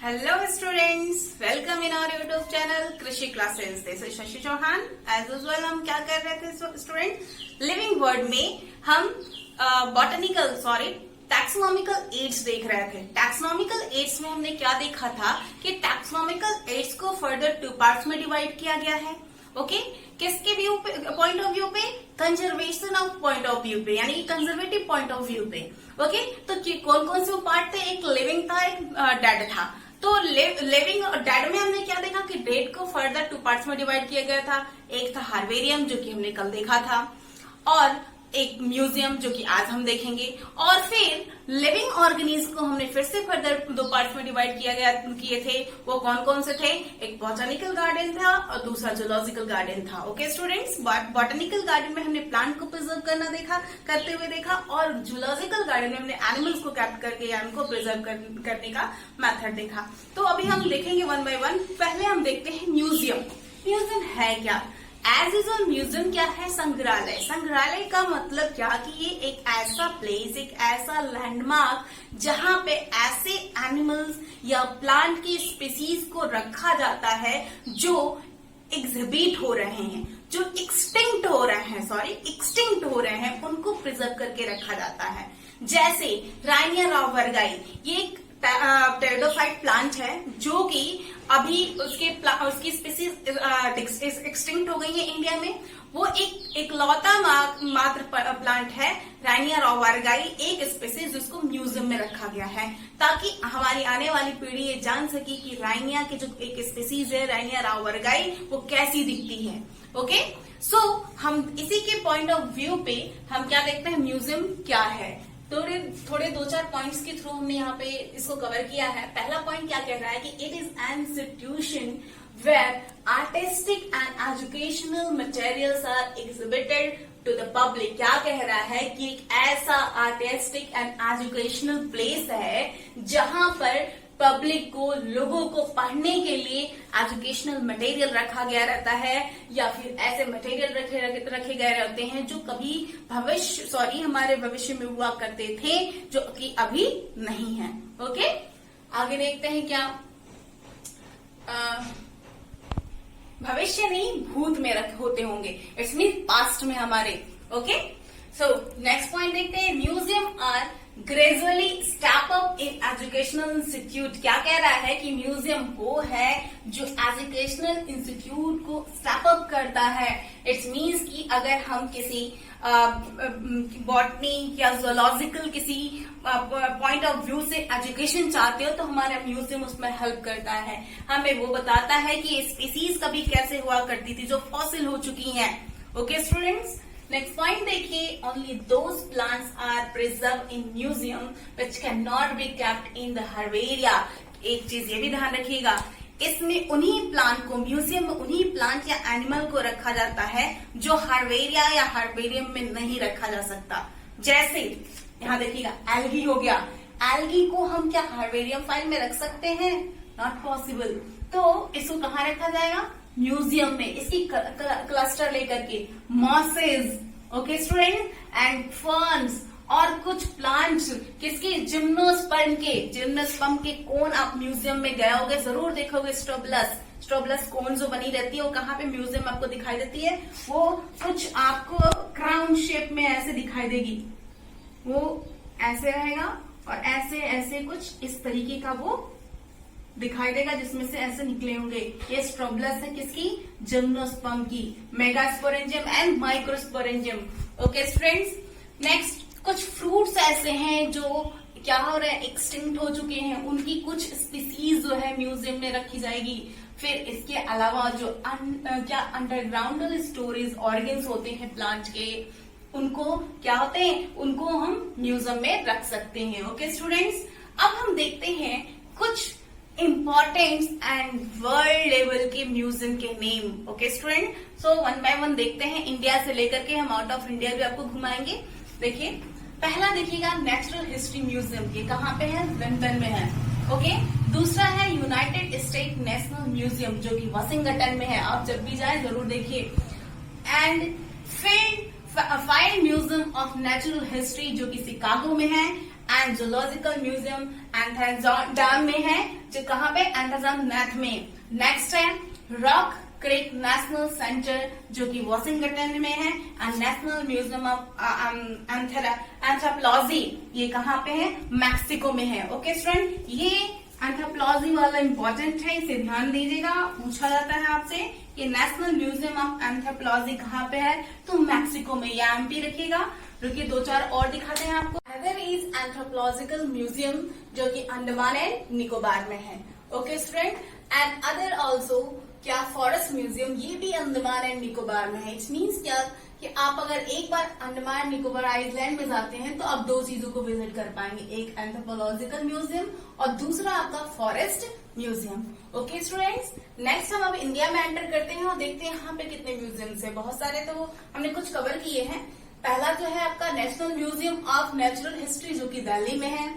Hello students, welcome in our YouTube channel Krishi classes. This is Shashi Chauhan. As usual हम क्या कर रहे थे स्टूडेंट, लिविंग वर्ड में हम टैक्सोनॉमिकल एड्स देख रहे थे। टैक्सोनॉमिकल एड्स में हमने क्या देखा था कि टैक्सोनॉमिकल एड्स को फर्दर 2 पार्ट्स में डिवाइड किया गया है। ओके, किसके व्यू पे, पॉइंट ऑफ व्यू पे, conservation of point of view पे, यानी कंजर्वेटिव पॉइंट ऑफ व्यू पे। ओके, तो कौन कौन से वो पार्ट थे? एक लिविंग था, एक डेड था। तो लिविंग और डेड में हमने क्या देखा कि डेड को फर्दर 2 पार्ट्स में डिवाइड किया गया था। एक था हार्बेरियम जो कि हमने कल देखा था, और एक म्यूजियम जो कि आज हम देखेंगे। और फिर लिविंग ऑर्गेनिज्म को हमने फिर से फर्दर 2 पार्ट्स में डिवाइड किए थे। वो कौन कौन से थे? एक बॉटनिकल गार्डन था और दूसरा जूलॉजिकल गार्डन था। ओके स्टूडेंट्स, बॉटनिकल गार्डन में हमने प्लांट को प्रिजर्व करते हुए देखा, और जूलॉजिकल गार्डन में हमने एनिमल्स को कैप्चर करके या उनको प्रिजर्व करने का मेथड देखा। तो अभी हम देखेंगे 1 by 1। पहले हम देखते हैं म्यूजियम। म्यूजियम है क्या? एज यूजुअल म्यूजियम क्या है? संग्रहालय। संग्रहालय का मतलब क्या कि ये एक ऐसा प्लेस, एक ऐसा लैंडमार्क जहां पे ऐसे एनिमल्स या प्लांट की स्पीसीज को रखा जाता है जो एग्जिबिट हो रहे हैं, जो एक्सटिंक्ट हो रहे हैं, उनको प्रिजर्व करके रखा जाता है। जैसे राइनिया रावबर्गाई, ये एक टेरिडोफाइट प्लांट है जो कि अभी उसकी स्पीसीज एक्सटिंक्ट हो गई है इंडिया में। वो एक इकलौता मात्र प्लांट है, राइनिया रावबर्गाई, एक स्पीसीज जिसको म्यूजियम में रखा गया है, ताकि हमारी आने वाली पीढ़ी ये जान सके कि राइनिया की जो एक स्पीसीज है, राइनिया रावबर्गाई, वो कैसी दिखती है। ओके, सो हम इसी के पॉइंट ऑफ व्यू पे हम क्या देखते हैं, म्यूजियम क्या है। थोड़े 2-4 पॉइंट्स के थ्रू हमने यहाँ पे इसको कवर किया है। पहला पॉइंट क्या कह रहा है कि it is an institution where artistic and educational materials are exhibited to the public. क्या कह रहा है कि एक ऐसा आर्टिस्टिक एंड एजुकेशनल प्लेस है जहां पर पब्लिक को, लोगों को पढ़ने के लिए एजुकेशनल मटेरियल रखा गया रहता है, या फिर ऐसे मटेरियल रखे गए रहते हैं जो कभी हमारे भविष्य में हुआ करते थे, जो कि अभी नहीं है। ओके, आगे देखते हैं क्या। भविष्य नहीं, भूत में होते होंगे, इट्स मीन पास्ट में हमारे। ओके, सो नेक्स्ट पॉइंट देखते हैं, museum are gradually step up in educational institute. क्या कह रहा है कि म्यूजियम वो है जो एजुकेशनल इंस्टीट्यूट को स्टेप अप करता है। इट्स मीन्स कि अगर हम किसी बॉटनी या जूलॉजिकल किसी पॉइंट ऑफ व्यू से एजुकेशन चाहते हो तो हमारा म्यूजियम उसमें हेल्प करता है। हमें वो बताता है कि स्पीसीज कभी कैसे हुआ करती थी जो फॉसिल हो चुकी हैं। ओके स्टूडेंट्स, नेक्स्ट पॉइंट देखिए, only those plants are preserve in museum which can not be kept in the herbaria. एक चीज ये भी ध्यान रखिएगा, इसमें उन्हीं प्लांट को, म्यूजियम में उन्हीं प्लांट या एनिमल को रखा जाता है जो हर्बेरिया या हर्बेरियम में नहीं रखा जा सकता। जैसे यहाँ देखिएगा, एल्गी हो गया। एल्गी को हम क्या हर्बेरियम फाइल में रख सकते हैं? Not possible. तो इसको कहाँ रखा जाएगा? म्यूजियम में, इसकी क्लस्टर लेकर के। Masses, okay student, and ferns, और कुछ प्लांट्स किसके? जिम्नोस्पर्म के कोन आप म्यूजियम में गए होगे, जरूर देखोगे। स्ट्रोबलस कोन जो बनी रहती है वो कहाँ पे म्यूजियम आपको दिखाई देती है? वो कुछ आपको क्राउन शेप में ऐसे दिखाई देगी, वो ऐसे रहेगा और ऐसे ऐसे कुछ इस तरीके का वो दिखाई देगा, जिसमें से ऐसे निकले होंगे। ये स्ट्रोबलस है किसकी? जिम्नोस्पर्म की। Megasporangium and microsporangium. Okay students, next कुछ फ्रूट्स ऐसे हैं जो क्या हो रहे हैं, एक्सटिंक्ट हो चुके हैं, उनकी कुछ स्पीसीज जो है म्यूजियम में रखी जाएगी। फिर इसके अलावा जो अंडरग्राउंड स्टोरेज ऑर्गन्स होते हैं प्लांट के, उनको क्या होते हैं, उनको हम म्यूजियम में रख सकते हैं। ओके स्टूडेंट्स, अब हम देखते हैं कुछ इम्पोर्टेंट एंड वर्ल्ड लेवल के म्यूजियम के name. Okay student, so 1 by 1 देखते हैं। इंडिया से लेकर के हम आउट ऑफ इंडिया भी आपको घुमाएंगे। देखिए, पहला देखिएगा नेचुरल हिस्ट्री म्यूजियम, ये कहाँ पे है? लंदन में है। ओके, दूसरा है यूनाइटेड स्टेट नेशनल म्यूजियम जो कि वाशिंगटन में है। आप जब भी जाए जरूर देखिए। And filed museum of natural history जो कि शिकागो में है, एंड जूलॉजिकल म्यूजियम एम्स्टर्डम में है, जो कहाँ पे, एंडरसन में। नेक्स्ट है रॉक क्रीक नेशनल सेंटर जो कि वॉशिंगटन में है, and national museum of anthropology ये कहाँ पे है, मैक्सिको में है। ओके स्टूडेंट, ये एंथ्रोपोलॉजी वाला इंपॉर्टेंट है, इसे ध्यान दीजिएगा, पूछा जाता है आपसे कि नेशनल म्यूजियम ऑफ एंथ्रोपोलॉजी कहाँ पे है, तो मैक्सिको में। या एमपी रखिएगा। रुकिए 2-4 और दिखाते हैं आपको। अदर इज एंथ्रोपोलॉजिकल म्यूजियम जो कि अंडमान एंड निकोबार में है। Okay student, and other also क्या, फॉरेस्ट म्यूजियम, ये भी अंडमान एंड निकोबार में है। इट मीन्स क्या कि आप अगर एक बार अंडमान निकोबार आइलैंड में जाते हैं तो आप 2 चीजों को विजिट कर पाएंगे, एक एंथ्रोपोलॉजिकल म्यूजियम और दूसरा आपका forest museum. Okay students, next हम अब इंडिया में एंटर करते हैं और देखते हैं यहाँ पे कितने म्यूजियम्स है। बहुत सारे तो हमने कुछ कवर किए हैं। पहला जो है आपका national museum of natural history जो कि दिल्ली में है।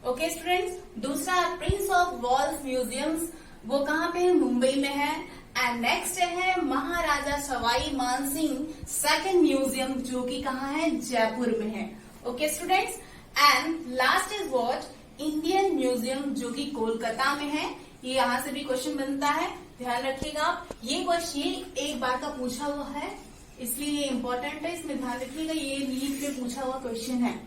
ओके स्टूडेंट्स, दूसरा प्रिंस ऑफ वेल्स म्यूजियम्स, वो कहाँ पे है, मुंबई में है। एंड नेक्स्ट है महाराजा सवाई मानसिंह सेकंड म्यूजियम जो कि कहाँ है, जयपुर में है। Okay students, and last is what, Indian museum जो कि कोलकाता में है। ये यहाँ से भी क्वेश्चन बनता है, ध्यान रखिएगा आप। ये क्वेश्चन एक बार का पूछा हुआ है, इसलिए ये इंपॉर्टेंट है, इसमें ध्यान रखिएगा, ये नीट में पूछा हुआ क्वेश्चन है।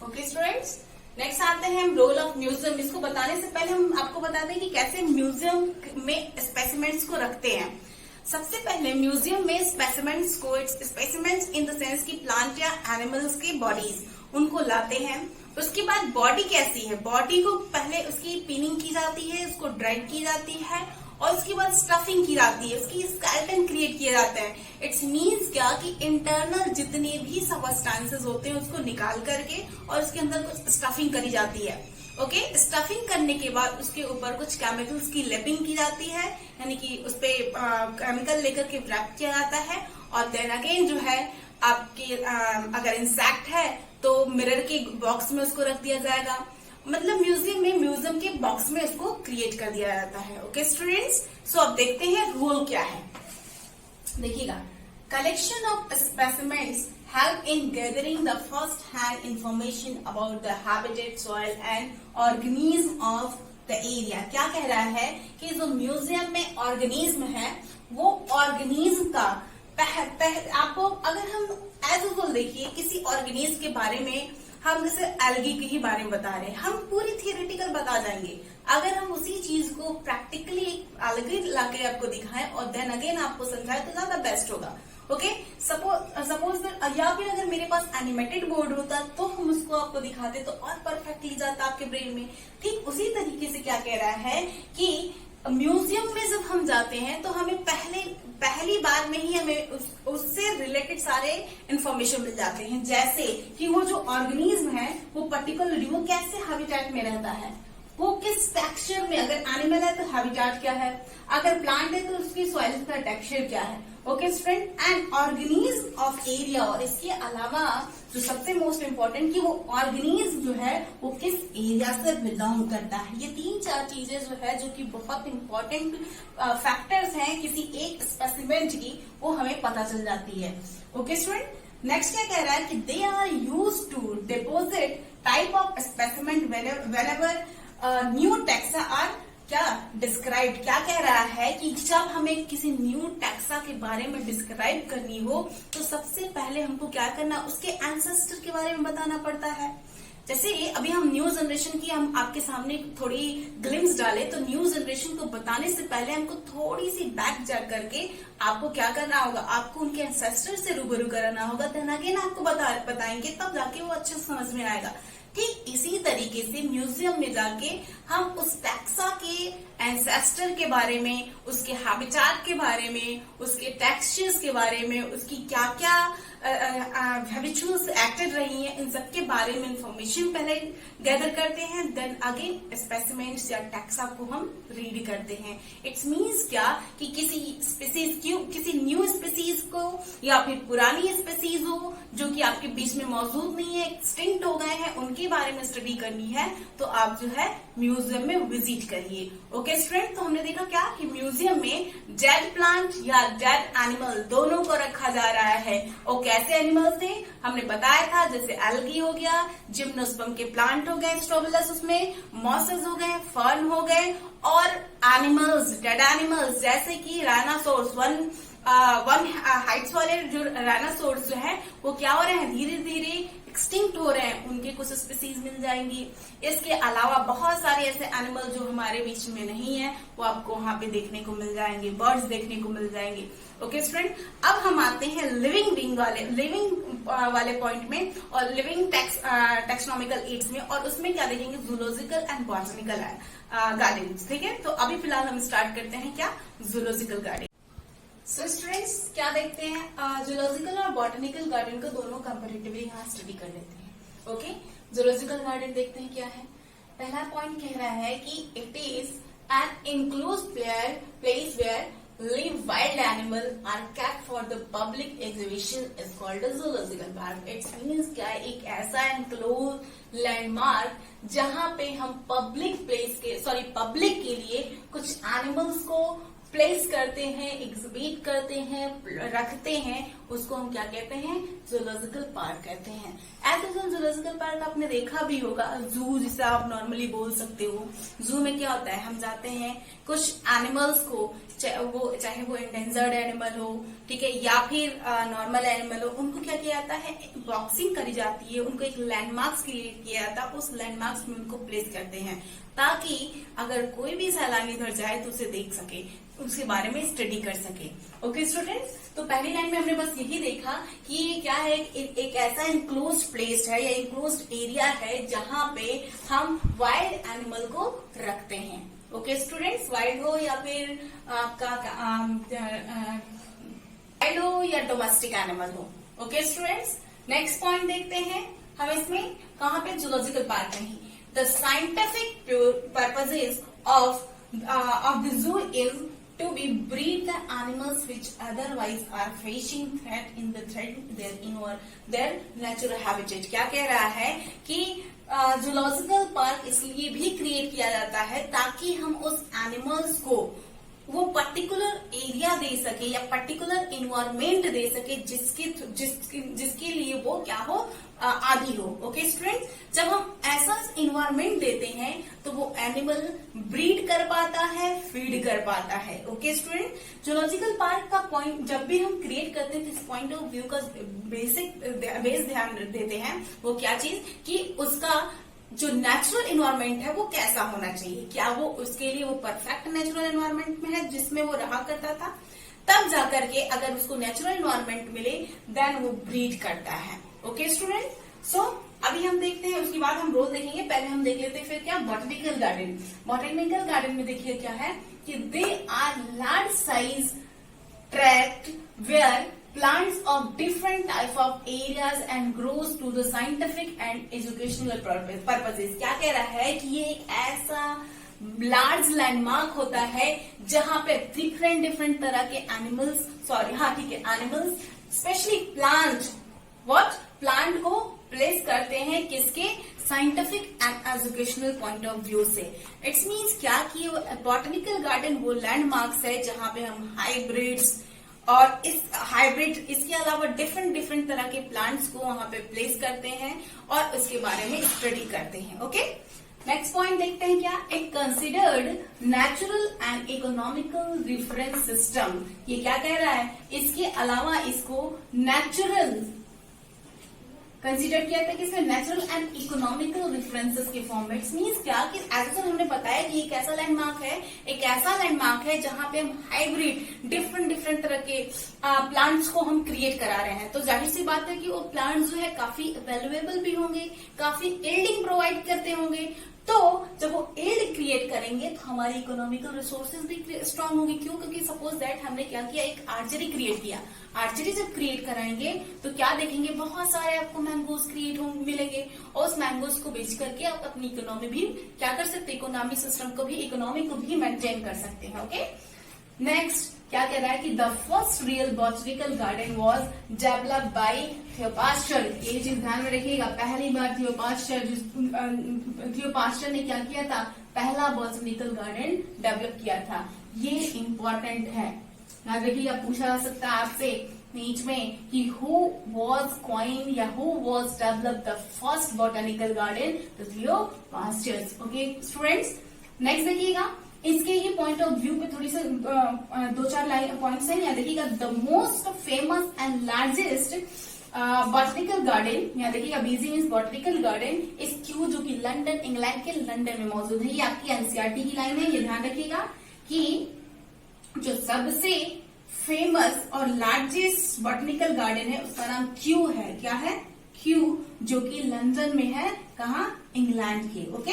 ओके स्टूडेंट्स, नेक्स्ट आते हैं हम रोल ऑफ म्यूजियम। इसको बताने से पहले हम आपको बताते हैं कि कैसे म्यूजियम में स्पेसिमेंट्स को रखते हैं। सबसे पहले म्यूजियम में स्पेसिमेंट्स को, स्पेसिमेंट्स इन द सेंस की प्लांट या एनिमल्स की बॉडीज, उनको लाते हैं। उसके बाद बॉडी कैसी है, बॉडी को पहले उसकी पिनिंग की जाती है, उसको ड्राइड की जाती है और उसके बाद स्टफिंग की जाती है, उसकी स्केलेटन क्रिएट किया जाता है। इट्स मीन्स क्या कि इंटरनल जितने भी सबस्टांसेस होते हैं उसको निकाल करके और उसके अंदर कुछ स्टफिंग करी जाती है। ओके, स्टफिंग करने के बाद उसके ऊपर कुछ केमिकल्स की लेपिंग की जाती है, यानी कि उस पे केमिकल लेकर के रैप किया जाता है। और देन अगेन जो है आपके अगर इंसेक्ट है तो मिरर के बॉक्स में उसको रख दिया जाएगा। मतलब म्यूजियम के बॉक्स में उसको क्रिएट कर दिया जाता है। ओके स्टूडेंट्स, सो अब देखते हैं रोल क्या है। देखिएगा, collection of specimens help in gathering the first-hand information about the habitat, soil and organism of the area। क्या कह रहा है कि जो म्यूजियम में ऑर्गेनिज्म है वो ऑर्गेनिज्म का आपको, अगर हम एज यूजुअल देखिए किसी ऑर्गेनिज्म के बारे में, हम जैसे एल्गी के ही बारे में बता रहे हैं, हम पूरी थियोरेटिकल बता जाएंगे। अगर हम उसी चीज को प्रैक्टिकली अलग ही लाके आपको दिखाएं और देन अगेन आपको समझाएं तो ज्यादा बेस्ट होगा। ओके, सपोज या फिर अगर मेरे पास एनिमेटेड बोर्ड होता तो हम उसको आपको दिखाते तो और परफेक्टली जाता आपके ब्रेन में। ठीक उसी तरीके से क्या कह रहा है कि म्यूजियम में जब हम जाते हैं तो हमें पहली बार में ही हमें उससे रिलेटेड सारे इंफॉर्मेशन मिल जाते हैं, जैसे कि वो जो ऑर्गेनिज्म है वो पर्टिकुलरली वो कैसे हैबिटेट में रहता है, वो किस टेक्सचर में, अगर एनिमल है तो हैबिटेट क्या है, अगर प्लांट है तो उसकी सॉइल का टेक्सचर क्या है। Okay student, and organism of area, और इसके अलावा जो सबसे मोस्ट इम्पोर्टेंट कि वो ऑर्गेनिज्म जो है वो किस एरिया से बिलोंग करता है। ये 3-4 चीजें जो है जो कि बहुत इंपॉर्टेंट फैक्टर्स हैं किसी एक स्पेसिमेंट की, वो हमें पता चल जाती है। ओके स्टूडेंट, नेक्स्ट क्या कह रहा है कि they are use to deposit type of specimen whenever new taxa are क्या डिस्क्राइब। क्या कह रहा है कि जब हमें किसी न्यू टैक्सा के बारे में डिस्क्राइब करनी हो तो सबसे पहले हमको क्या करना, उसके एंसेस्टर के बारे में बताना पड़ता है। जैसे अभी हम न्यू जनरेशन की हम आपके सामने थोड़ी ग्लिम्स डाले, तो न्यू जनरेशन को बताने से पहले हमको थोड़ी सी बैक जा करके आपको क्या करना होगा, आपको उनके एंसेस्टर से रूबरू कराना होगा, देन अगेन आपको बताएंगे, तब जाके वो अच्छे समझ में आएगा। ठीक इसी तरीके से म्यूजियम में जाके हम उस टैक्सा के एंसेस्टर के बारे में, उसके हैबिटेट के बारे में, उसके टेक्सचर्स के बारे में, उसकी क्या क्या हैबिचुअल्स एक्टेड रही हैं, इन सब के बारे में इंफॉर्मेशन पहले गैदर करते हैं, देन अगेन स्पेसिमेंट्स या टैक्सा को हम रीड करते हैं। इट्स मीन्स क्या कि किसी स्पीसीज किसी न्यू स्पीसीज को या फिर पुरानी स्पीसीज हो जो कि आपके बीच में मौजूद नहीं है, एक्सटिंक्ट हो गए हैं, उनके बारे में स्टडी करनी है तो आप जो है म्यूजियम में विजिट करिए। ओके स्टूडेंट, तो हमने देखा क्या कि म्यूजियम में डेड प्लांट या डेड एनिमल दोनों को रखा जा रहा है। और कैसे एनिमल्स थे हमने बताया था, जैसे एल्गी हो गया, जिम्नोस्पर्म के प्लांट हो गए, स्ट्रोबिलस उसमें, मॉसेस हो गए, फर्न हो गए, और एनिमल्स डेड एनिमल्स जैसे कि राइनासोर्स वन हाइट्स वाले जो राइनासोर्स जो है वो क्या हो रहे हैं, धीरे धीरे एक्सटिंक्ट हो रहे हैं, उनके कुछ स्पीसीज मिल जाएंगी। इसके अलावा बहुत सारे ऐसे एनिमल जो हमारे बीच में नहीं है वो आपको वहां पे देखने को मिल जाएंगे, बर्ड्स देखने को मिल जाएंगे। ओके स्टूडेंट, अब हम आते हैं लिविंग वाले पॉइंट में और लिविंग टेक्सोनॉमिकल एड्स में, और उसमें क्या देखेंगे, जूलॉजिकल एंड बॉटनिकल गार्डन। ठीक है, तो अभी फिलहाल हम स्टार्ट करते हैं क्या, जूलॉजिकल गार्डन। सो स्टूडेंट्स क्या देखते हैं, जूलॉजिकल और बॉटनिकल गार्डन को दोनों कंपैरेटिवली यहाँ स्टडी कर लेते हैं। ओके, जूलॉजिकल गार्डन देखते हैं क्या है। पहला पॉइंट कह रहा है कि it is an enclosed place where live wild animal are kept for the public exhibition is called a zoological park. It means क्या, एक ऐसा enclosed landmark जहाँ पे हम पब्लिक के लिए कुछ एनिमल्स को प्लेस करते हैं, एग्जिबिट करते हैं, रखते हैं, उसको हम क्या कहते हैं, जूलॉजिकल पार्क कहते हैं। ऐसे जूलॉजिकल पार्क आपने देखा भी होगा, जू जिसे आप नॉर्मली बोल सकते हो। जू में क्या होता है, हम जाते हैं कुछ एनिमल्स को, चाहे वो एंडेंजर्ड एनिमल हो, ठीक है, या फिर नॉर्मल एनिमल हो, उनको क्या किया जाता है, बॉक्सिंग करी जाती है, उनको एक लैंडमार्क्स क्रिएट किया जाता है, उस लैंडमार्क्स में उनको प्लेस करते हैं ताकि अगर कोई भी सैलानी इधर जाए तो उसे देख सके, उसके बारे में स्टडी कर सके। ओके स्टूडेंट्स, तो पहली लाइन में हमने बस यही देखा कि ये क्या है, एक ऐसा इंक्लोज्ड प्लेस है या इंक्लोज्ड एरिया है जहाँ पे हम वाइल्ड एनिमल को रखते हैं। ओके स्टूडेंट्स, वाइल्ड हो या फिर आपका वाइल्ड हो या डोमेस्टिक एनिमल हो। ओके स्टूडेंट्स, नेक्स्ट पॉइंट देखते हैं हम इसमें, कहाँ पे, जूलॉजिकल पार्क में। The scientific purposes of the zoo is to be breed the animals which otherwise are facing threat in their natural habitat। क्या कह रहा है कि जूलॉजिकल पार्क इसलिए भी क्रिएट किया जाता है ताकि हम उस एनिमल्स को वो पर्टिकुलर एरिया दे सके या पर्टिकुलर इन्वायरमेंट दे सके जिसके लिए वो क्या हो, आदि हो। ओके स्टूडेंट, जब हम ऐसा इन्वायरमेंट देते हैं तो वो एनिमल ब्रीड कर पाता है, फीड कर पाता है। ओके स्टूडेंट, जूलॉजिकल पार्क का पॉइंट जब भी हम क्रिएट करते हैं, इस पॉइंट ऑफ व्यू का बेस ध्यान देते हैं, वो क्या चीज कि उसका जो नेचुरल इन्वायरमेंट है वो कैसा होना चाहिए, क्या वो उसके लिए वो परफेक्ट नेचुरल इन्वायरमेंट में है जिसमें वो रहा करता था, तब जाकर के अगर उसको नेचुरल इन्वायरमेंट मिले देन वो ब्रीड करता है। ओके स्टूडेंट, सो अभी हम देखते हैं, उसके बाद हम रोल देखेंगे, पहले हम देख लेते हैं फिर क्या, बॉटनिकल गार्डन। बॉटनिकल गार्डन में देखिए क्या है कि they are large size tract where plants of different type of areas and grows to the scientific and educational purposes। क्या कह रहा है कि ये एक ऐसा लार्ज लैंडमार्क होता है जहां पे डिफरेंट तरह के एनिमल्स स्पेशली प्लांट को प्लेस करते हैं, किसके, scientific and educational point of view से। इट्स मीन्स क्या कि बॉटनिकल गार्डन वो लैंडमार्क्स है जहां पे हम हाइब्रिड्स और इसके अलावा डिफरेंट तरह के प्लांट्स को वहां पे प्लेस करते हैं और उसके बारे में स्टडी करते हैं। ओके, नेक्स्ट पॉइंट देखते हैं क्या, एक considered natural and economical reference system. ये क्या कह रहा है, इसके अलावा इसको नेचुरल कंसिडर किया था, किसमें, नेचुरल एंड इकोनॉमिकल रेफरेंसेस के फॉर्म में। इट्स मीन्स क्या कि एज हमने बताया कि एक ऐसा लैंडमार्क है जहां पे हम हाइब्रिड डिफरेंट तरह के प्लांट्स को हम क्रिएट करा रहे हैं। तो जाहिर सी बात है कि वो प्लांट्स जो है काफी वैल्यूएबल भी होंगे, काफी यील्डिंग प्रोवाइड करते होंगे। तो जब वो यील्ड क्रिएट करेंगे तो हमारी इकोनॉमिकल रिसोर्सेज भी स्ट्रांग होंगी। क्यों, क्योंकि सपोज दैट हमने क्या किया, एक आर्चरी क्रिएट किया। आर्चरी जब क्रिएट कराएंगे तो क्या देखेंगे, बहुत सारे आपको मैंगोज क्रिएट मिलेंगे और उस मैंगोज को बेच करके आप अपनी इकोनॉमी भी क्या कर सकते हैं, इकोनॉमी सिस्टम को भी, इकोनॉमी को भी मेंटेन कर सकते हैं। ओके, नेक्स्ट क्या कह रहा है कि the first real botanical garden was developed by Theophrastus. ये चीज ध्यान में रखिएगा, पहली बार थियोपास्चर ने क्या किया था, पहला बॉटनिकल गार्डन डेवलप किया था। ये इंपॉर्टेंट है, याद रखिएगा, पूछा जा सकता है आपसे नीच में कि हु वॉज कॉइन या who was develop the first botanical garden, तो थियोपास्चर। ओके स्टूडेंट्स, नेक्स्ट देखिएगा, इसके ये पॉइंट ऑफ व्यू पे थोड़ी सी 2-4 लाइन पॉइंट्स हैं। यहाँ देखिएगा, the most famous and largest botanical garden, यहाँ देखिएगा बीजी मीन्स बॉटनिकल गार्डन इस क्यू, जो कि लंदन, इंग्लैंड के लंदन में मौजूद है। ये आपकी एनसीईआरटी की लाइन है, ये ध्यान रखिएगा कि जो सबसे फेमस और लार्जेस्ट बॉटनिकल गार्डन है उसका नाम क्यू है। क्या है? क्यू, जो कि लंदन में है, कहा? इंग्लैंड के। ओके,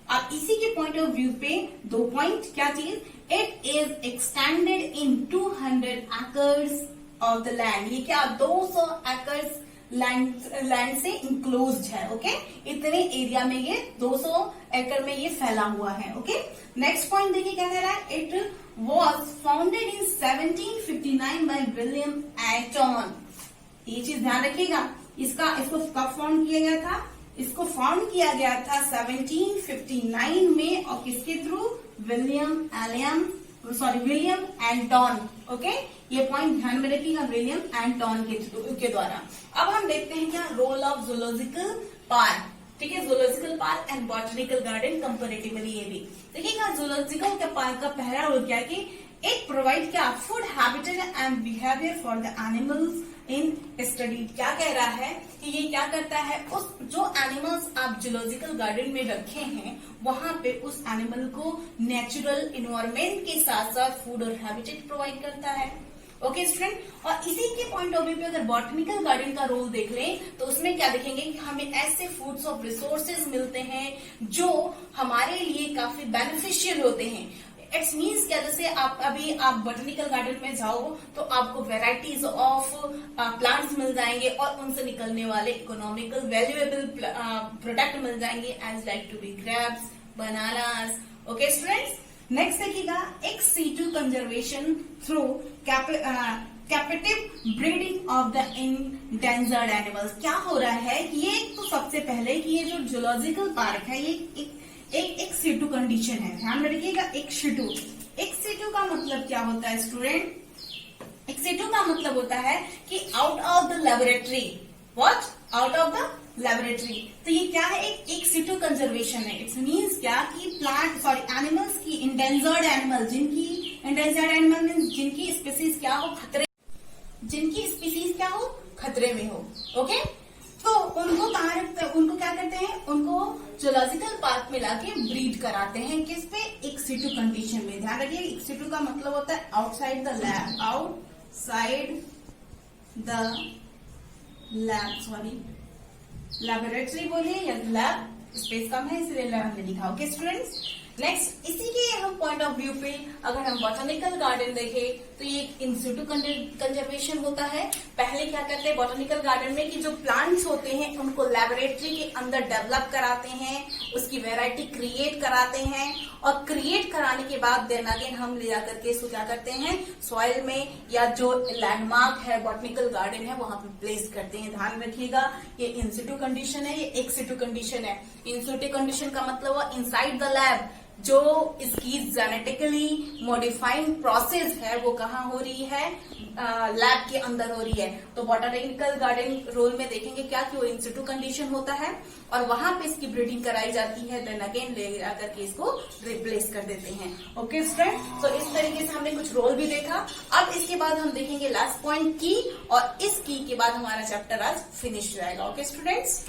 अब इसी के पॉइंट ऑफ व्यू पे 2 पॉइंट, क्या चीज, it is extended in 200 acres of the land. ये क्या, 200 एकर्स लैंड से इंक्लोज्ड है। ओके, इतने एरिया में ये 200 एकड़ में ये फैला हुआ है। ओके, नेक्स्ट पॉइंट देखिए क्या कह रहा है, it was founded in 1759 by William Eton. ये चीज ध्यान रखिएगा, इसको कब फाउंड किया गया था, इसको फाउंड किया गया था 1759 में, और किसके थ्रू, विलियम एंटन। ओके, ये पॉइंट ध्यान में रखिएगा, विलियम एंटन के द्वारा। अब हम देखते हैं क्या, रोल ऑफ जूलॉजिकल पार्क। ठीक है, zoological park and botanical garden comparatively. ये भी देखिएगा, जूलॉजिकल पार्क का पहला रोल क्या है कि इट प्रोवाइड क्या, food habitat and behaviour for the animals in study. क्या कह रहा है कि ये क्या करता है, उस जो एनिमल्स आप जूलॉजिकल गार्डन में रखे हैं वहां पे उस एनिमल को नेचुरल इन्वायरमेंट के साथ साथ फूड और हैबिटेट प्रोवाइड करता है। ओके स्टूडेंट, और इसी के पॉइंट ऑफ व्यू पे अगर बॉटनिकल गार्डन का रोल देख लें तो उसमें क्या देखेंगे कि हमें ऐसे फूड्स ऑफ रिसोर्सेज मिलते हैं जो हमारे लिए काफी बेनिफिशियल होते हैं। इट्स मीन्स क्या, जैसे आप बॉटनिकल गार्डन में जाओ तो आपको वेराइटीज ऑफ प्लांट्स मिल जाएंगे और उनसे निकलने वाले इकोनॉमिकल वैल्यूएबल प्रोडक्ट मिल जाएंगे, as like to be grapes, bananas. Okay students, next देखिएगा, ex situ conservation through captive breeding of the endangered animals. क्या हो रहा है कि ये तो सबसे पहले कि ये जो जूलॉजिकल पार्क है ये एक सीटू कंडीशन है, ध्यान में रखिएगा, एक सीटू का मतलब क्या होता है स्टूडेंट, एक सीटू का मतलब होता है कि out of the laboratory. What? Out of the laboratory. तो ये क्या है, एक सीटू कंजर्वेशन है। इट्स मीन्स क्या कि एनिमल्स की endangered animal, endangered animal means जिनकी स्पीसीज क्या हो, खतरे में हो। ओके, तो उनको कहाँ रखते हैं, उनको क्या करते हैं, उनको जूलॉजिकल पार्क में लाके ब्रीड कराते हैं, किस पे, एक सीटू कंडीशन में। ध्यान रखिए, एक सीटू का मतलब होता है आउटसाइड द लैब, लेबोरेटरी बोलिए या लैब, स्पेस कम है इसलिए लैब हमने लिखा। ओके स्टूडेंट्स, नेक्स्ट इसी के हम पॉइंट ऑफ व्यू पे अगर हम बॉटनिकल गार्डन देखें तो ये इन सिटू कंजर्वेशन होता है। पहले क्या करते हैं बॉटनिकल गार्डन में कि जो प्लांट्स होते हैं उनको लेबोरेटरी के अंदर डेवलप कराते हैं, उसकी वैरायटी क्रिएट कराते हैं, और क्रिएट कराने के बाद देन अगेन हम ले जाकर के इसको क्या करते हैं, सॉइल में या जो लैंडमार्क है बॉटनिकल गार्डन है वहां पे प्लेस करते हैं। ध्यान रखिएगा, ये इन सिटू कंडीशन है, ये एक्स सिटू कंडीशन है। इन सिटू कंडीशन का मतलब हुआ इनसाइड द लैब, जो इसकी जेनेटिकली मॉडिफाइंग प्रोसेस है वो कहाँ हो रही है, लैब के अंदर हो रही है। तो बॉटनिकल गार्डन रोल में देखेंगे क्या कि वो इन सिटू कंडीशन होता है और वहां पे इसकी ब्रीडिंग कराई जाती है, देन अगेन ले जाकर के इसको रिप्लेस कर देते हैं। ओके स्टूडेंट, तो इस तरीके से हमने कुछ रोल भी देखा। अब इसके बाद हम देखेंगे लास्ट पॉइंट की, और इस की के बाद हमारा चैप्टर आज फिनिश हो जाएगा। Okay students,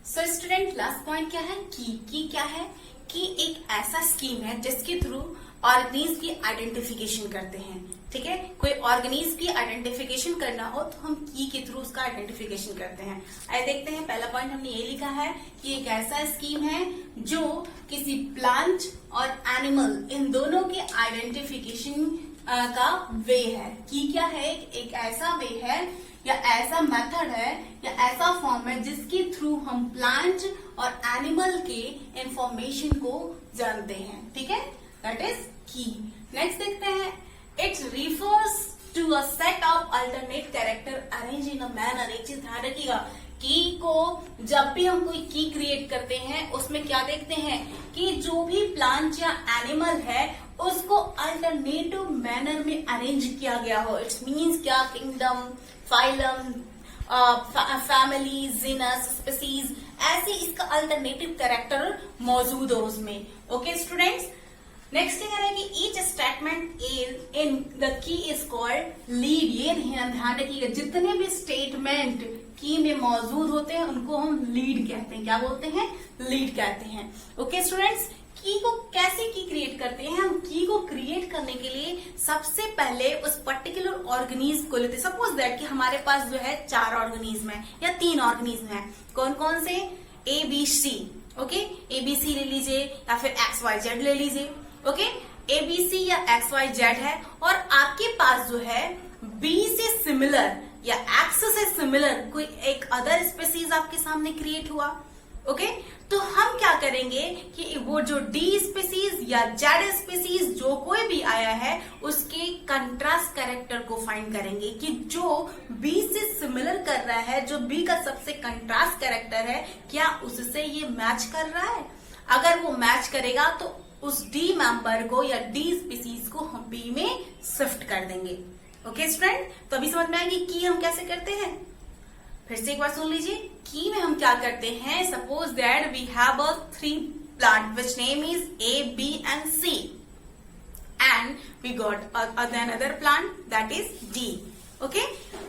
so student last point क्या है, की क्या है कि एक ऐसा स्कीम है जिसके थ्रू ऑर्गेनिज्म की आइडेंटिफिकेशन करते हैं। ठीक है, कोई ऑर्गेनिज्म की आइडेंटिफिकेशन करना हो तो हम की के थ्रू उसका आइडेंटिफिकेशन करते हैं। आइए देखते हैं, पहला पॉइंट हमने ये लिखा है कि एक ऐसा स्कीम है जो किसी प्लांट और एनिमल इन दोनों के आइडेंटिफिकेशन का वे है। की क्या है, एक ऐसा वे है या ऐसा मेथड है या ऐसा फॉर्म है जिसके थ्रू हम प्लांट और एनिमल के इंफॉर्मेशन को जानते हैं। ठीक है, दैट इज की। नेक्स्ट देखते हैं, it refers to a set of alternate character arrange in a manner. एक चीज ध्यान रखिएगा, की को जब भी हम कोई की क्रिएट करते हैं उसमें क्या देखते हैं कि जो भी प्लांट या एनिमल है उसको अल्टरनेटिव मैनर में अरेंज किया गया हो। इट्स मीन्स क्या, kingdom, phylum, family, genus, species, ऐसे इसका अल्टरनेटिव कैरेक्टर मौजूद हो उसमें। ओके स्टूडेंट्स, नेक्स्ट क्या है कि each statement in the key is called lead. ये ध्यान रखिएगा, जितने भी स्टेटमेंट की में मौजूद होते हैं उनको हम लीड कहते हैं। क्या बोलते हैं? लीड कहते हैं। ओके स्टूडेंट्स, की को कैसे की क्रिएट करते हैं? हम की को क्रिएट करने के लिए सबसे पहले उस पर्टिकुलर ऑर्गेनिज्म को लेते हैं। सपोज दैट कि हमारे पास जो है 4 ऑर्गेनिज्म है या 3 ऑर्गेनिज्म है। कौन कौन से? ABC। ओके, ABC ले लीजिए या फिर XYZ ले लीजिए। ओके, ABC या XYZ है और आपके पास जो है B से सिमिलर या X से सिमिलर कोई एक अदर स्पीसीज आपके सामने क्रिएट हुआ। ओके, तो हम क्या करेंगे कि वो जो D स्पीसीज या Z स्पीसीज जो कोई भी आया है उसके कंट्रास्ट कैरेक्टर को फाइंड करेंगे कि जो B से सिमिलर कर रहा है, जो B का सबसे कंट्रास्ट कैरेक्टर है, क्या उससे ये मैच कर रहा है। अगर वो मैच करेगा तो उस D मेंबर को या D स्पीसीज को हम B में शिफ्ट कर देंगे। ओके स्टूडेंट, तो अभी समझ में आएगी की हम कैसे करते हैं। फिर से एक बार सुन लीजिए, की में हम क्या करते हैं। Suppose that we have a 3 plant which name is A, B and C and we got another plant that is D। Okay,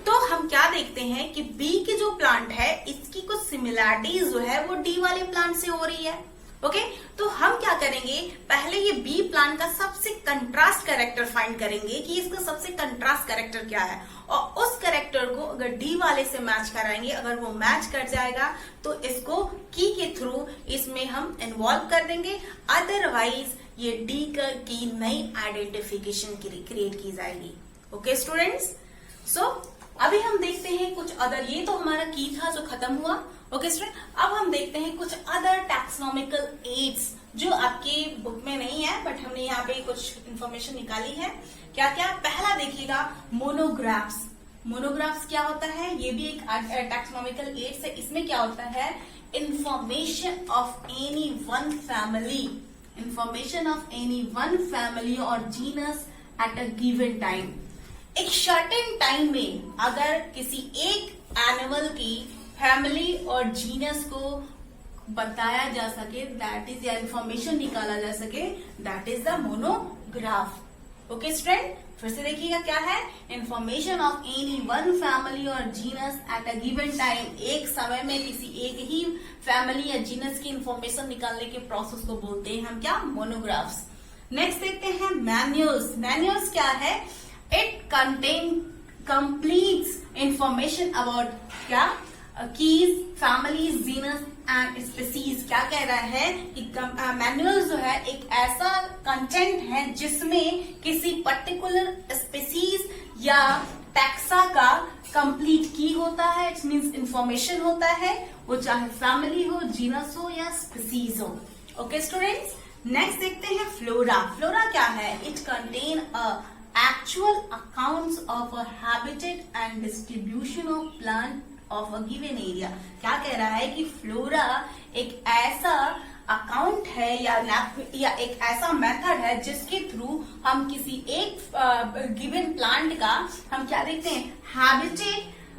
तो हम क्या देखते हैं कि B की जो प्लांट है इसकी कुछ सिमिलैरिटीज जो है वो D वाले प्लांट से हो रही है। ओके, तो हम क्या करेंगे, पहले ये बी प्लांट का सबसे कंट्रास्ट कैरेक्टर फाइंड करेंगे कि इसका सबसे कंट्रास्ट कैरेक्टर क्या है और उस कैरेक्टर को अगर डी वाले से मैच कराएंगे, अगर वो मैच कर जाएगा तो इसको की के थ्रू इसमें हम इन्वॉल्व कर देंगे। अदरवाइज ये डी की नई आइडेंटिफिकेशन क्रिएट की जाएगी। ओके स्टूडेंट्स, सो अभी हम देखते हैं कुछ अदर, ये तो हमारा की था जो खत्म हुआ। ओके स्टूडेंट, अब हम देखते हैं कुछ अदर टैक्सोनॉमिकल एड्स जो आपके बुक में नहीं है बट हमने यहाँ पे कुछ इंफॉर्मेशन निकाली है। क्या क्या? पहला देखिएगा मोनोग्राफ्स। मोनोग्राफ्स क्या होता है? ये भी एक टैक्सोनॉमिकल एड्स है। इसमें क्या होता है? Information of any one family, information of any one family और genus at a given time. एक सर्टेन टाइम में अगर किसी एक एनिमल की फैमिली और जीनस को बताया जा सके, दैट इज या इंफॉर्मेशन निकाला जा सके, that is the monograph. Okay student, फिर से देखिएगा क्या है? Information of any one family और genus at a given time. एक समय में किसी एक ही फैमिली या जीनस की इंफॉर्मेशन निकालने के प्रोसेस को बोलते हैं हम क्या? मोनोग्राफ्स। नेक्स्ट देखते हैं मैन्यूल्स। मैन्यूल्स क्या है? It contain completes information about क्या? Keys, families, genus and species. क्या कह रहा है कि मैनुअल जो है एक ऐसा कंटेंट है जिसमें किसी पर्टिकुलर स्पीसीज या टैक्सा का कंप्लीट की होता है। इट मीन्स इंफॉर्मेशन होता है, वो चाहे फैमिली हो, जीनस हो या स्पीसीज हो। ओके स्टूडेंट्स, नेक्स्ट देखते हैं फ्लोरा। फ्लोरा क्या है? It contain a actual accounts of a habitat and distribution of plant of a given area। क्या कह रहा है कि फ्लोरा एक ऐसा अकाउंट है या एक ऐसा मेथड है जिसके थ्रू हम किसी एक गिवन प्लांट का हम क्या देखते हैं?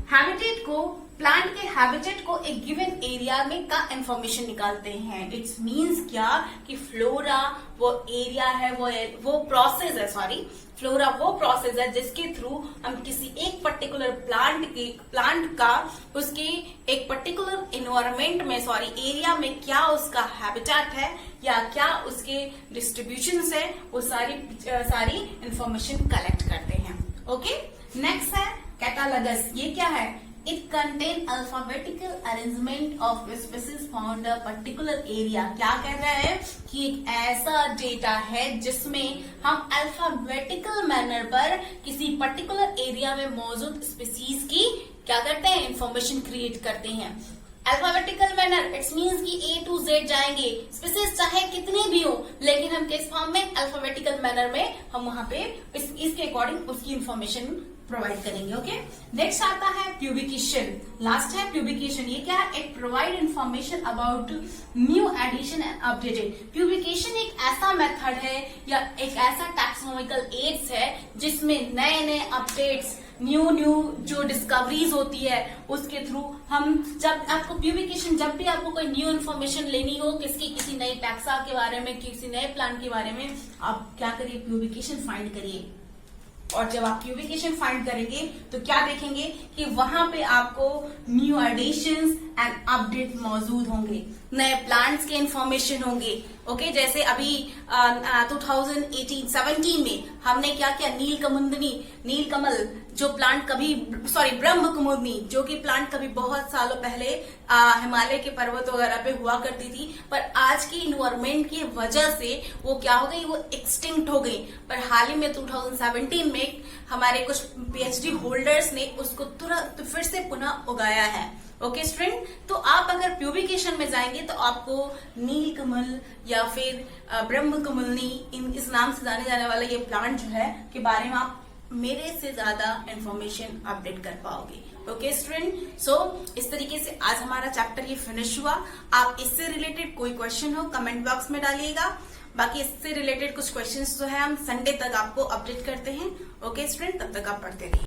हैबिटेट को, प्लांट के हैबिटेट को एक गिवन एरिया में का इंफॉर्मेशन निकालते हैं। इट्स मींस क्या कि फ्लोरा वो एरिया है, वो प्रोसेस है, सॉरी, फ्लोरा वो प्रोसेस है जिसके थ्रू हम किसी एक पर्टिकुलर प्लांट का उसके एक पर्टिकुलर इन्वायरमेंट में, सॉरी एरिया में क्या उसका हैबिटेट है या क्या उसके डिस्ट्रीब्यूशन है, वो सारी इंफॉर्मेशन कलेक्ट करते हैं। ओके, नेक्स्ट है कैटालॉगस। ये क्या है? It contain alphabetical arrangement of species found a particular area। क्या कह रहा है कि एक ऐसा डेटा है जिसमें हम अल्फाबेटिकल मैनर पर किसी पर्टिकुलर एरिया में मौजूद स्पीसीज की क्या करते हैं? इंफॉर्मेशन क्रिएट करते हैं। अल्फाबेटिकल मैनर, इट्स मीन्स कि A to Z जाएंगे, स्पीसीज चाहे कितने भी हो, लेकिन हम किस फॉर्म में, अल्फाबेटिकल मैनर में हम वहां पे इसके अकॉर्डिंग उसकी इंफॉर्मेशन प्रोवाइड करेंगे। ओके, नेक्स्ट आता है प्यूबिकेशन, लास्ट है प्यूबिकेशन। ये क्या है? It provide information about new edition and updated. Publication एक ऐसा मेथड है या एक ऐसा टैक्सोनॉमिकल एड्स है जिसमें नए नए अपडेट्स, न्यू जो डिस्कवरीज होती है उसके थ्रू हम, जब आपको प्यूबिकेशन, जब भी आपको कोई न्यू इन्फॉर्मेशन लेनी हो किसी नई टैक्सा के बारे में, किसी नए प्लान के बारे में, आप क्या करिए, प्यूबिकेशन फाइंड करिए। और जब आप प्यूबिकेशन फाइंड करेंगे तो क्या देखेंगे कि वहां पे आपको न्यू एडिशंस एंड अपडेट मौजूद होंगे, नए प्लांट्स के इंफॉर्मेशन होंगे। ओके, जैसे अभी 2018-17 में हमने क्या किया, नीलकमल जो प्लांट ब्रह्म कुमुदनी जो कि प्लांट कभी बहुत सालों पहले हिमालय के पर्वत वगैरह पे हुआ करती थी, पर आज की इन्वायरमेंट की वजह से वो क्या हो गई, वो एक्सटिंक्ट हो गई। पर हाल ही में 2017 में हमारे कुछ पीएचडी होल्डर्स ने उसको तुरंत फिर से पुनः उगाया है। ओके स्टूडेंट, तो आप अगर प्यूबिकेशन में जाएंगे तो आपको नीलकमल या फिर ब्रह्म कमलनी इस नाम से जाने जाने वाला ये प्लांट जो है के बारे में आप मेरे से ज्यादा इंफॉर्मेशन अपडेट कर पाओगे। ओके स्टूडेंट, सो इस तरीके से आज हमारा चैप्टर ये फिनिश हुआ। आप इससे रिलेटेड कोई क्वेश्चन हो कमेंट बॉक्स में डालिएगा, बाकी इससे रिलेटेड कुछ क्वेश्चंस जो है हम संडे तक आपको अपडेट करते हैं। ओके स्टूडेंट, तब तक आप पढ़ते रहिए।